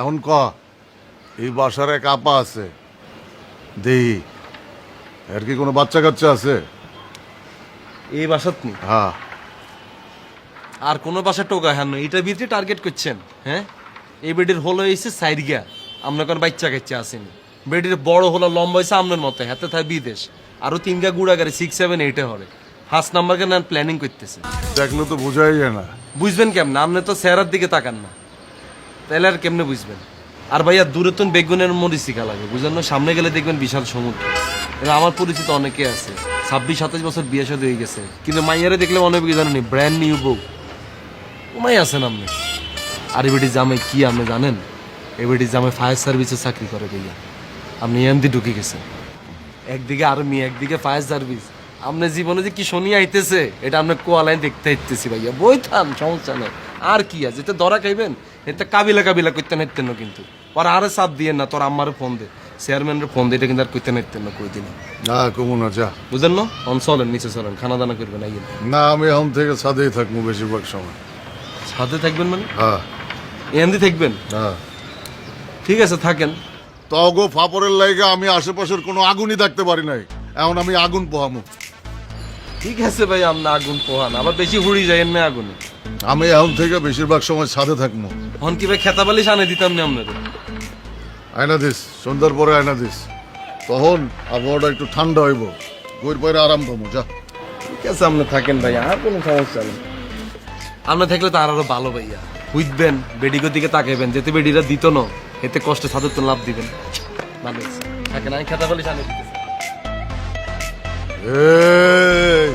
এখন ক এই বাসার এক আপা আছে দেহি এর কি কোনো বাচ্চা কাচ্চা আছে? এই বাসাত নি হ্যাঁ আর কোনো বাসা টোকা হ্যাঁ এইটার ভিতরে টার্গেট করছেন? হ্যাঁ, এই বেডির হলো হয়েছে সাইডগা, আপনার কোনো বাচ্চা কাচ্চা আসেনি। বেডির বড় হলো লম্বা হয়েছে আপনার মতো, হাতে থাকে বিদেশ। আরো 3 গুড়া গাড়ি 6, 7, 8 হরে ফার্স্ট নাম্বারকে নেন প্ল্যানিং করতেছে। দেখলে তো বোঝাই যায় না। বুঝবেন কেমন? আপনি তো চেহারার দিকে তাকান না, তাহলে আর কেমনে বুঝবেন? আর ভাইয়া দূরে তো বেগুনের মরিচ শিখা লাগে, বুঝলেন না? সামনে গেলে দেখবেন বিশাল সমুদ্র। এবার আমার পরিচিত অনেকে আছে 26-27 বছর বিয়ে সাথে হয়ে গেছে, কিন্তু মাইয়ারে দেখলে মনে হবে জানেনি ব্র্যান্ড নিউ বউ। ওমাই আছেন আপনি। আর এবারে জামাই কি আপনি জানেন? এবারে জামাই ফায়ার সার্ভিসে চাকরি করে ভাইয়া। আপনি এমদি ঢুকে গেছেন, একদিকে আর্মি একদিকে ফায়ার সার্ভিস। আপনার জীবনে যে কি শনি আইতেছে এটা আপনার কোয়ালায় দেখতে আইতেছি ভাইয়া। বই থান, সমস্যা নেই। আর কি আছে, এতে ধরা খাইবেন, এতে কাবিলা কাবিলা করতে নাইতেন না কিন্তু। পর আরে চাপ দিয়ে না, তোর আম্মারে ফোন দে, চেয়ারম্যানের ফোন দে, এটা কিন্তু আর করতে নাইতেন না কই দিন। না কমু না যা। বুঝলেন না? অন চলেন, নিচে চলেন, খানা দানা করবেন। আইয়েন। না আমি এখন থেকে ছাদেই থাকবো বেশিরভাগ সময়। সাথে থাকবেন মানে? হ্যাঁ এমদি থাকবেন? হ্যাঁ। ঠিক আছে থাকেন। তগো ফাপড়ের লাইগা আমি আশেপাশের কোনো আগুনই দেখতে পারি নাই, এখন আমি আগুন পোহামু। ঠিক আছে ভাই, আপনি আগুন পোহান, আবার বেশি হুড়ি যাইয়েন না আগুনে। আমি এখন থেকে বেশিরভাগ সময় ছাদে থাকবো। হন কি ভাই খেতা বালিশ আনে দিতাম না আপনাদের? আয়না দিস, সন্ধ্যার পরে আয়না দিস, তখন আবহাওয়াটা একটু ঠান্ডা হইব, বইয়ের পরে আরাম পাবো। যা। ঠিক আছে আপনি থাকেন ভাই, আর কোনো সমস্যা নেই। আপনি থাকলে তো আরো ভালো ভাইয়া। বুঝবেন, বেডিগোর দিকে তাকাইবেন, যেতে বেডিরা দিত না, এতে কষ্টে ছাদের তো লাভ দিবেন। ভালো হয়েছে। থাকেন, আমি খেতা বালিশ আনে দিতেছি। এই